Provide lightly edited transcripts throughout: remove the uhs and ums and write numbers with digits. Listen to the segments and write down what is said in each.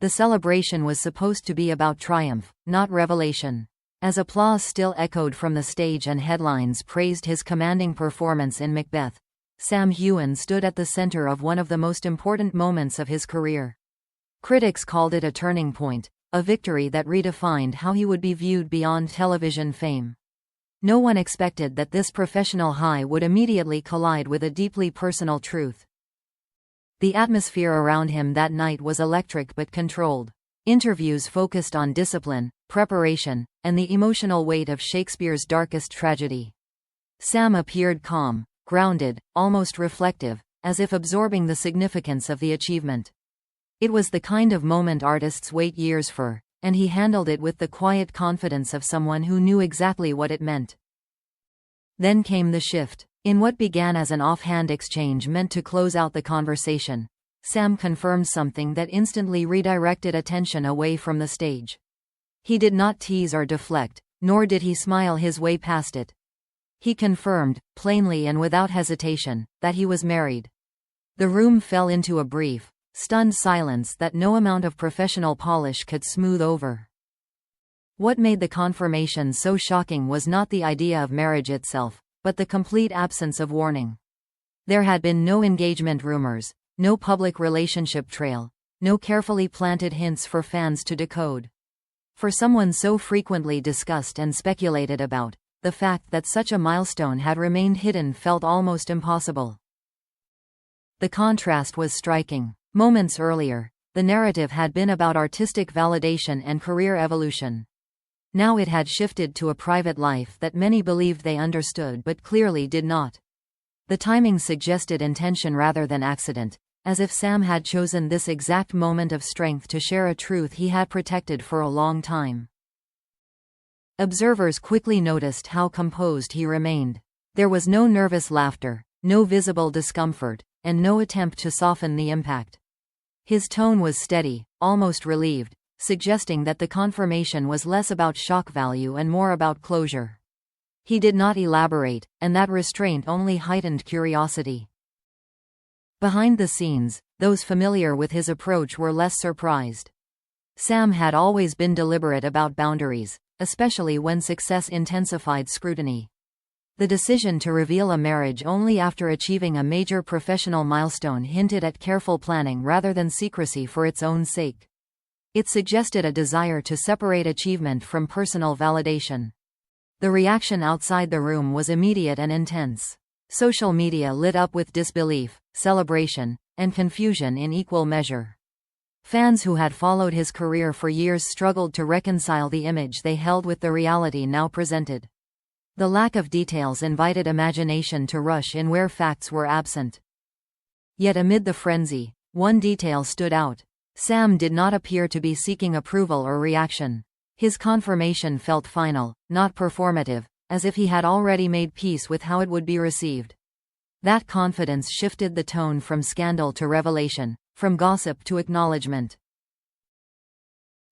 The celebration was supposed to be about triumph, not revelation. As applause still echoed from the stage and headlines praised his commanding performance in Macbeth, Sam Heughan stood at the center of one of the most important moments of his career. Critics called it a turning point, a victory that redefined how he would be viewed beyond television fame. No one expected that this professional high would immediately collide with a deeply personal truth. The atmosphere around him that night was electric but controlled. Interviews focused on discipline, preparation, and the emotional weight of Shakespeare's darkest tragedy. Sam appeared calm, grounded, almost reflective, as if absorbing the significance of the achievement. It was the kind of moment artists wait years for, and he handled it with the quiet confidence of someone who knew exactly what it meant. Then came the shift. In what began as an offhand exchange meant to close out the conversation, Sam confirmed something that instantly redirected attention away from the stage. He did not tease or deflect, nor did he smile his way past it. He confirmed, plainly and without hesitation, that he was married. The room fell into a brief, stunned silence that no amount of professional polish could smooth over. What made the confirmation so shocking was not the idea of marriage itself, but the complete absence of warning. There had been no engagement rumors, no public relationship trail, no carefully planted hints for fans to decode. For someone so frequently discussed and speculated about, the fact that such a milestone had remained hidden felt almost impossible. The contrast was striking. Moments earlier, the narrative had been about artistic validation and career evolution. Now it had shifted to a private life that many believed they understood but clearly did not. The timing suggested intention rather than accident, as if Sam had chosen this exact moment of strength to share a truth he had protected for a long time. Observers quickly noticed how composed he remained. There was no nervous laughter, no visible discomfort, and no attempt to soften the impact. His tone was steady, almost relieved, suggesting that the confirmation was less about shock value and more about closure. He did not elaborate, and that restraint only heightened curiosity. Behind the scenes, those familiar with his approach were less surprised. Sam had always been deliberate about boundaries, especially when success intensified scrutiny. The decision to reveal a marriage only after achieving a major professional milestone hinted at careful planning rather than secrecy for its own sake. It suggested a desire to separate achievement from personal validation. The reaction outside the room was immediate and intense. Social media lit up with disbelief, celebration, and confusion in equal measure. Fans who had followed his career for years struggled to reconcile the image they held with the reality now presented. The lack of details invited imagination to rush in where facts were absent. Yet amid the frenzy, one detail stood out. Sam did not appear to be seeking approval or reaction. His confirmation felt final, not performative, as if he had already made peace with how it would be received. That confidence shifted the tone from scandal to revelation, from gossip to acknowledgement.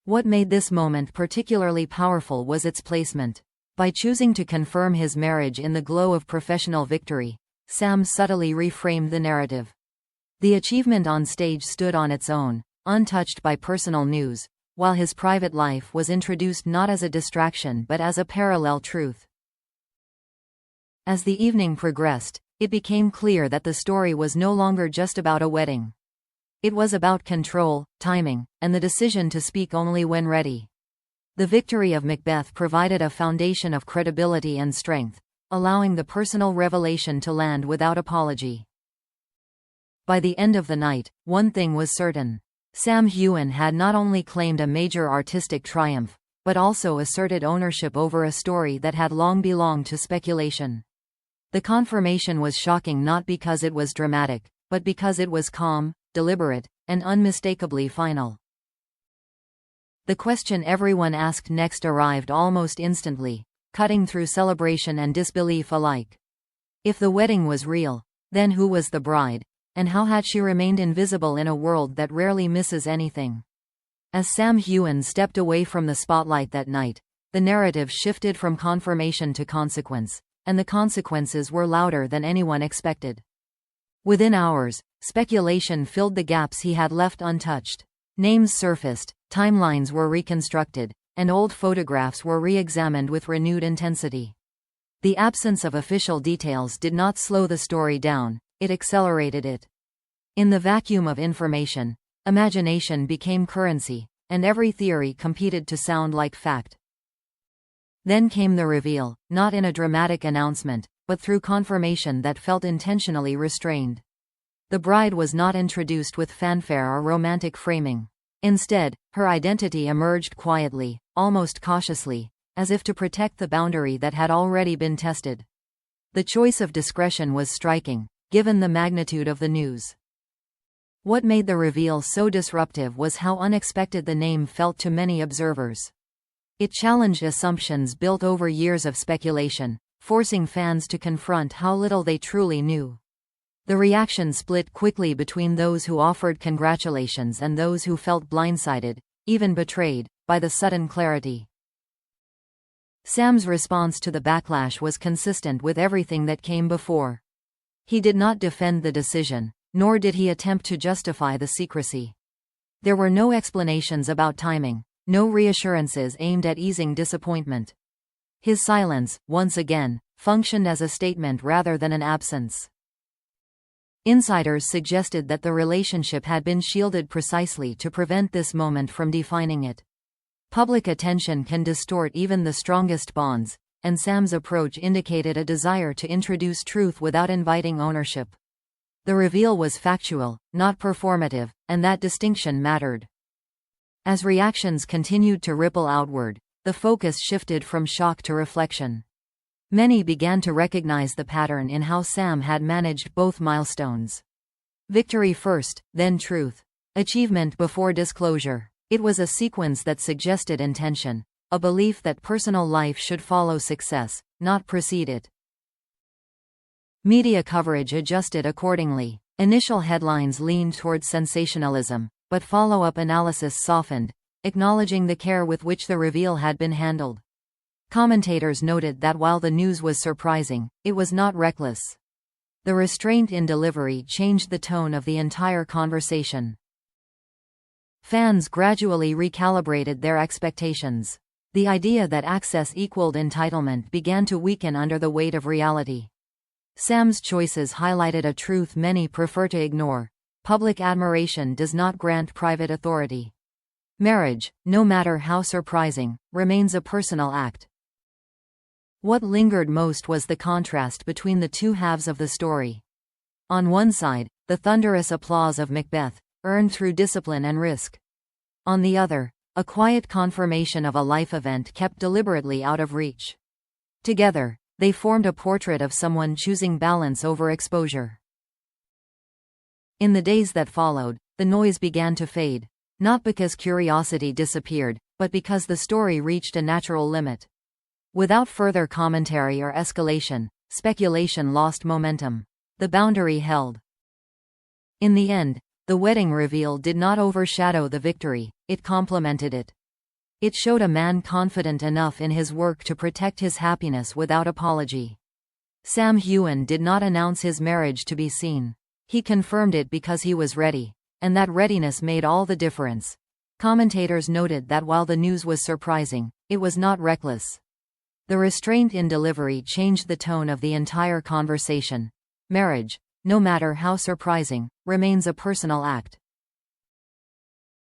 What made this moment particularly powerful was its placement. By choosing to confirm his marriage in the glow of professional victory, Sam subtly reframed the narrative. The achievement on stage stood on its own, untouched by personal news, while his private life was introduced not as a distraction but as a parallel truth. As the evening progressed, it became clear that the story was no longer just about a wedding. It was about control, timing, and the decision to speak only when ready. The victory of Macbeth provided a foundation of credibility and strength, allowing the personal revelation to land without apology. By the end of the night, one thing was certain. Sam Heughan had not only claimed a major artistic triumph, but also asserted ownership over a story that had long belonged to speculation. The confirmation was shocking not because it was dramatic, but because it was calm, deliberate, and unmistakably final. The question everyone asked next arrived almost instantly, cutting through celebration and disbelief alike. If the wedding was real, then who was the bride? And how had she remained invisible in a world that rarely misses anything? As Sam Heughan stepped away from the spotlight that night, the narrative shifted from confirmation to consequence, and the consequences were louder than anyone expected. Within hours, speculation filled the gaps he had left untouched. Names surfaced, timelines were reconstructed, and old photographs were re-examined with renewed intensity. The absence of official details did not slow the story down, it accelerated it. In the vacuum of information, imagination became currency, and every theory competed to sound like fact. Then came the reveal, not in a dramatic announcement, but through confirmation that felt intentionally restrained. The bride was not introduced with fanfare or romantic framing. Instead, her identity emerged quietly, almost cautiously, as if to protect the boundary that had already been tested. The choice of discretion was striking, given the magnitude of the news. What made the reveal so disruptive was how unexpected the name felt to many observers. It challenged assumptions built over years of speculation, forcing fans to confront how little they truly knew. The reaction split quickly between those who offered congratulations and those who felt blindsided, even betrayed, by the sudden clarity. Sam's response to the backlash was consistent with everything that came before. He did not defend the decision, nor did he attempt to justify the secrecy. There were no explanations about timing, no reassurances aimed at easing disappointment. His silence, once again, functioned as a statement rather than an absence. Insiders suggested that the relationship had been shielded precisely to prevent this moment from defining it. Public attention can distort even the strongest bonds, and Sam's approach indicated a desire to introduce truth without inviting ownership. The reveal was factual, not performative, and that distinction mattered. As reactions continued to ripple outward, the focus shifted from shock to reflection. Many began to recognize the pattern in how Sam had managed both milestones. Victory first, then truth. Achievement before disclosure. It was a sequence that suggested intention, a belief that personal life should follow success, not precede it. Media coverage adjusted accordingly. Initial headlines leaned toward sensationalism, but follow-up analysis softened, acknowledging the care with which the reveal had been handled. Commentators noted that while the news was surprising, it was not reckless. The restraint in delivery changed the tone of the entire conversation. Fans gradually recalibrated their expectations. The idea that access equaled entitlement began to weaken under the weight of reality. Sam's choices highlighted a truth many prefer to ignore: public admiration does not grant private authority. Marriage, no matter how surprising, remains a personal act. What lingered most was the contrast between the two halves of the story. On one side, the thunderous applause of Macbeth, earned through discipline and risk. On the other, a quiet confirmation of a life event kept deliberately out of reach. Together, they formed a portrait of someone choosing balance over exposure. In the days that followed, the noise began to fade, not because curiosity disappeared, but because the story reached a natural limit. Without further commentary or escalation, speculation lost momentum. The boundary held. In the end, the wedding reveal did not overshadow the victory, it complemented it. It showed a man confident enough in his work to protect his happiness without apology. Sam Heughan did not announce his marriage to be seen. He confirmed it because he was ready, and that readiness made all the difference. Commentators noted that while the news was surprising, it was not reckless. The restraint in delivery changed the tone of the entire conversation. Marriage, no matter how surprising, remains a personal act.